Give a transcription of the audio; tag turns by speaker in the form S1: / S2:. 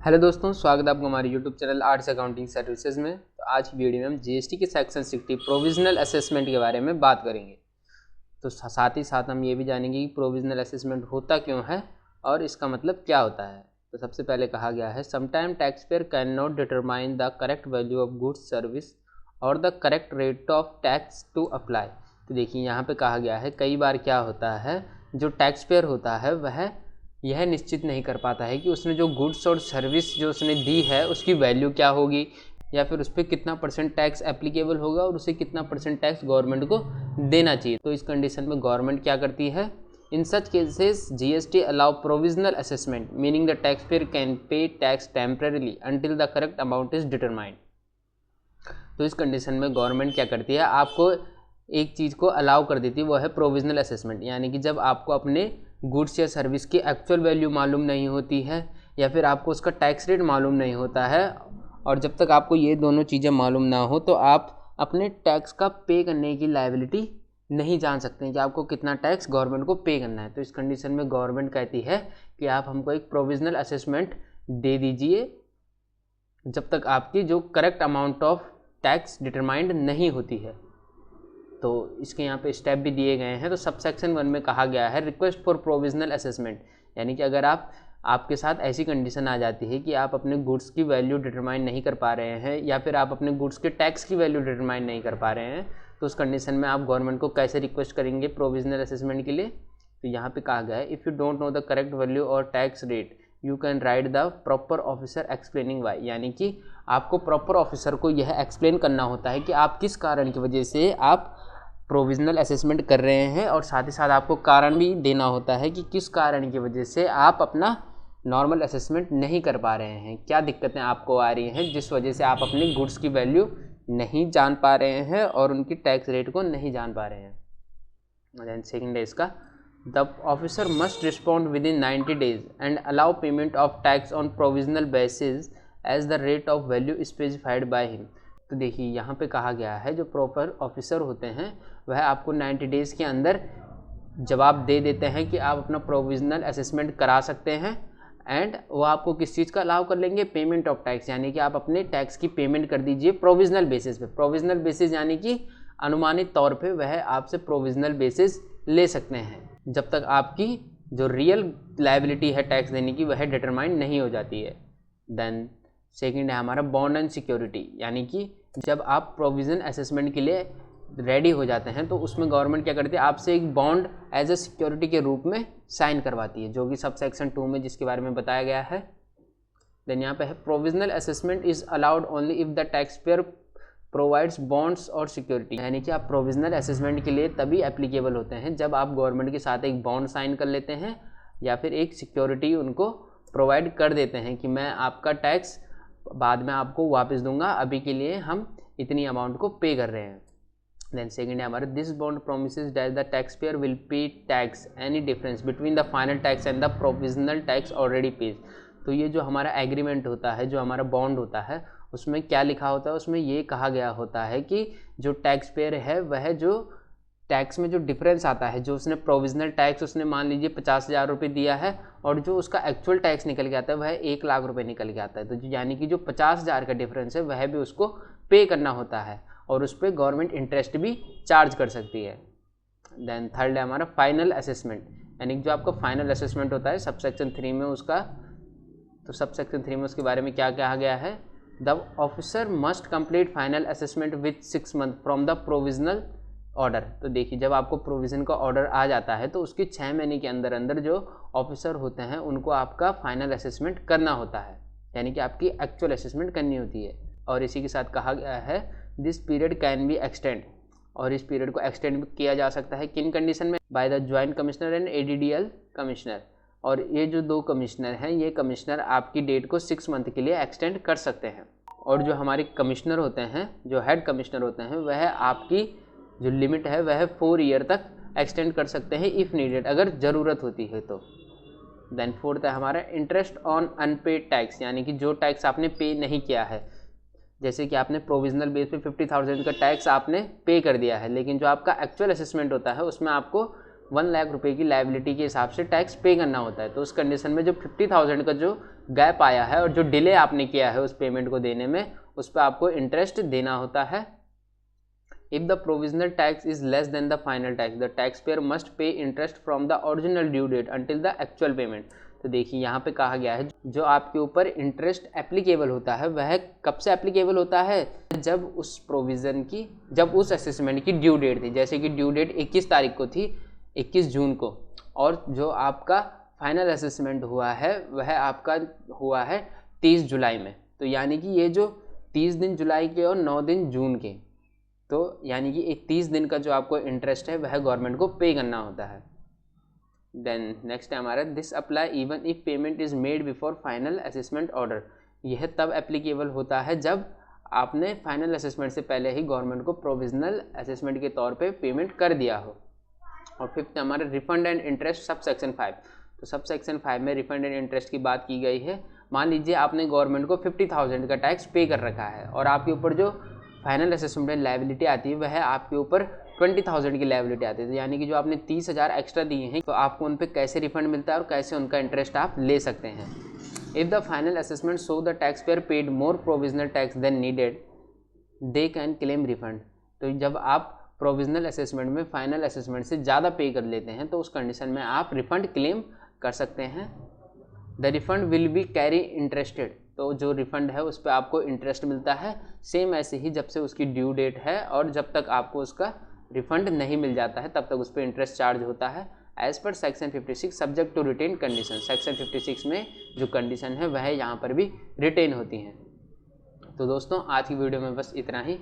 S1: Hello दोस्तों, स्वागत है आपको हमारे YouTube channel arts accounting services में। तो आज की वीडियो में हम जीएसटी के सेक्शन 60 प्रोविजनल असेसमेंट के बारे में बात करेंगे। तो साथ ही साथ हम ये भी जानेंगे कि प्रोविजनल असेसमेंट होता क्यों है और इसका मतलब क्या होता है। तो सबसे पहले कहा गया है sometime tax payer can not determine the correct value of goods service और the correct rate of tax to apply. तो देखिए यहाँ पे कहा गया है कई बार क्या होता है, जो टैक्स पेयर होता है वह यह निश्चित नहीं कर पाता है कि उसने जो गुड्स और सर्विस जो उसने दी है उसकी वैल्यू क्या होगी, या फिर उस पर कितना परसेंट टैक्स एप्लीकेबल होगा और उसे कितना परसेंट टैक्स गवर्नमेंट को देना चाहिए। तो इस कंडीशन में गवर्नमेंट क्या करती है, in such cases GST allow provisional assessment meaning the tax payer can pay tax temporarily until the correct amount is determined. तो इस कंडीशन में गवर्नमेंट क्या करती है, आपको एक चीज़ को अलाउ कर देती है, वो है प्रोविजनल असेसमेंट। यानी कि जब आपको अपने गुड्स या सर्विस की एक्चुअल वैल्यू मालूम नहीं होती है या फिर आपको उसका टैक्स रेट मालूम नहीं होता है, और जब तक आपको ये दोनों चीज़ें मालूम ना हो तो आप अपने टैक्स का पे करने की लायबिलिटी नहीं जान सकते हैं कि आपको कितना टैक्स गवर्नमेंट को पे करना है। तो इस कंडीशन में गवर्नमेंट कहती है कि आप हमको एक प्रोविजनल असेसमेंट दे दीजिए जब तक आपकी जो correct amount of tax determined नहीं होती है। तो इसके यहाँ पे स्टेप भी दिए गए हैं। तो सब सेक्शन 1 में कहा गया है रिक्वेस्ट फॉर प्रोविजनल असेसमेंट, यानी कि अगर आपके साथ ऐसी कंडीशन आ जाती है कि आप अपने गुड्स की वैल्यू डिटरमाइन नहीं कर पा रहे हैं या फिर आप अपने गुड्स के टैक्स की वैल्यू डिटरमाइन नहीं कर पा रहे हैं, तो उस कंडीशन में आप गवर्नमेंट को कैसे रिक्वेस्ट करेंगे प्रोविजनल असेसमेंट के लिए। तो यहाँ पे कहा गया है if you don't know the correct value और tax rate you can write the proper officer explaining why. यानी कि आपको प्रॉपर ऑफिसर को यह एक्सप्लेन करना होता है कि आप किस कारण की वजह से आप प्रोविजनल असेसमेंट कर रहे हैं, और साथ ही साथ आपको कारण भी देना होता है कि किस कारण की वजह से आप अपना नॉर्मल असेसमेंट नहीं कर पा रहे हैं, क्या दिक्कतें आपको आ रही हैं जिस वजह से आप अपनी गुड्स की वैल्यू नहीं जान पा रहे हैं और उनकी टैक्स रेट को नहीं जान पा रहे हैं। देन सेकंड है इसका the officer must respond within 90 days and allow payment of tax on provisional basis as the rate of value specified by him. तो देखिए यहाँ पे कहा गया है जो प्रॉपर ऑफिसर होते हैं वह आपको 90 डेज़ के अंदर जवाब दे देते हैं कि आप अपना प्रोविजनल असेसमेंट करा सकते हैं, एंड वो आपको किस चीज़ का अलाउ कर लेंगे, पेमेंट ऑफ टैक्स, यानी कि आप अपने टैक्स की पेमेंट कर दीजिए प्रोविजनल बेसिस पे। प्रोविजनल बेसिस यानी कि अनुमानित तौर पे वह आपसे प्रोविजनल बेसिस ले सकते हैं जब तक आपकी जो रियल लायबिलिटी है टैक्स देने की वह डिटरमाइन नहीं हो जाती है। देन सेकेंड है हमारा बॉन्ड एंड सिक्योरिटी, यानी कि जब आप प्रोविजन असेसमेंट के लिए रेडी हो जाते हैं तो उसमें गवर्नमेंट क्या करती है, आपसे एक बॉन्ड एज ए सिक्योरिटी के रूप में साइन करवाती है, जो कि सब सेक्शन 2 में जिसके बारे में बताया गया है। देन यहाँ पे है provisional assessment is allowed only if the tax pair provides bonds और सिक्योरिटी, यानी कि आप प्रोविजनल असेसमेंट के लिए तभी एप्लीकेबल होते हैं जब आप गवर्नमेंट के साथ एक बॉन्ड साइन कर लेते हैं या फिर एक सिक्योरिटी उनको प्रोवाइड कर देते हैं कि मैं आपका टैक्स बाद में आपको वापस दूंगा, अभी के लिए हम इतनी अमाउंट को पे कर रहे हैं। देन सेकंड है हमारा this bond promises that the tax pair will pay tax any difference between the final tax and the provisional tax already paid. तो ये जो हमारा एग्रीमेंट होता है, जो हमारा बॉन्ड होता है, उसमें क्या लिखा होता है, उसमें ये कहा गया होता है कि जो टैक्स पेयर है वह जो टैक्स में जो डिफरेंस आता है, जो उसने प्रोविजनल टैक्स उसने मान लीजिए 50,000 रुपये दिया है और जो उसका एक्चुअल टैक्स निकल के आता है वह 1 लाख रुपए निकल के आता है, तो यानी कि जो 50,000 का डिफरेंस है वह भी उसको पे करना होता है और उस पर गवर्नमेंट इंटरेस्ट भी चार्ज कर सकती है। देन थर्ड है हमारा फाइनल असेसमेंट, यानी कि जो आपका फाइनल असेसमेंट होता है सब सेक्शन 3 में उसका, तो सब सेक्शन 3 में उसके बारे में क्या कहा गया है, the officer must complete final assessment with 6 months from the provisional order. तो देखिए जब आपको प्रोविज़न का ऑर्डर आ जाता है तो उसके 6 महीने के अंदर अंदर जो ऑफिसर होते हैं उनको आपका फाइनल असेसमेंट करना होता है, यानी कि आपकी एक्चुअल असेसमेंट करनी होती है। और इसी के साथ कहा गया है this period can be extend, और इस पीरियड को एक्सटेंड किया जा सकता है किन कंडीशन में, by the joint commissioner and ADDL commissioner. और ये जो 2 कमिश्नर हैं ये कमिश्नर आपकी डेट को 6 मंथ के लिए एक्सटेंड कर सकते हैं। और जो हमारे कमिश्नर होते हैं, जो हेड कमिश्नर होते हैं, वह आपकी जो लिमिट है वह 4 ईयर तक एक्सटेंड कर सकते हैं इफ़ नीडेड, अगर ज़रूरत होती है तो। देन फोर्थ है हमारा इंटरेस्ट ऑन अनपेड टैक्स, यानी कि जो टैक्स आपने पे नहीं किया है, जैसे कि आपने प्रोविजनल बेस पे 50,000 का टैक्स आपने पे कर दिया है, लेकिन जो आपका एक्चुअल असेसमेंट होता है उसमें आपको 1 लाख रुपए की लायबिलिटी के हिसाब से टैक्स पे करना होता है। तो उस कंडीशन में जो 50,000 का जो गैप आया है और जो डिले आपने किया है उस पेमेंट को देने में, उस पर आपको इंटरेस्ट देना होता है। If the provisional tax is less than the final tax, the tax payer must pay interest from the original due date until the actual payment. तो देखिए यहाँ पे कहा गया है जो आपके ऊपर इंटरेस्ट एप्लीकेबल होता है वह कब से एप्लीकेबल होता है, जब उस प्रोविज़न की, जब उस असेसमेंट की ड्यू डेट थी। जैसे कि ड्यू डेट 21 तारीख को थी, 21 जून को, और जो आपका फाइनल असेसमेंट हुआ है वह आपका हुआ है 30 जुलाई में। तो यानी कि ये जो 30 दिन जुलाई के और 9 दिन जून के, तो यानी कि 30 दिन का जो आपको इंटरेस्ट है वह गवर्नमेंट को पे करना होता है। देन नेक्स्ट है हमारा this apply even if payment is made before final assessment order. यह तब एप्लीकेबल होता है जब आपने फाइनल असेसमेंट से पहले ही गवर्नमेंट को प्रोविजनल असेसमेंट के तौर पे पेमेंट कर दिया हो। और फिफ्थ हमारे refund and interest sub section 5। तो सब सेक्शन 5 में रिफंड एंड इंटरेस्ट की बात की गई है। मान लीजिए आपने गवर्नमेंट को 50,000 का टैक्स पे कर रखा है और आपके ऊपर जो फाइनल असेसमेंट लायबिलिटी आती है वह आपके ऊपर 20,000 की लायबिलिटी आती है। तो यानी कि जो आपने 30,000 एक्स्ट्रा दिए हैं, तो आपको उन पे कैसे रिफंड मिलता है और कैसे उनका इंटरेस्ट आप ले सकते हैं। If the final assessment show the tax payer paid more provisional tax than needed, they can claim refund. तो जब आप प्रोविजनल असेसमेंट में फाइनल असेसमेंट से ज़्यादा पे कर लेते हैं तो उस कंडीशन में आप रिफंड क्लेम कर सकते हैं। The refund will be carry interested, तो जो रिफंड है उस पर आपको इंटरेस्ट मिलता है सेम ऐसे ही जब से उसकी ड्यू डेट है, और जब तक आपको उसका रिफंड नहीं मिल जाता है तब तक उस पर इंटरेस्ट चार्ज होता है। As per section 56 subject to retain condition. Section 56 में जो कंडीशन है वह यहाँ पर भी रिटेन होती हैं। तो दोस्तों आज की वीडियो में बस इतना ही।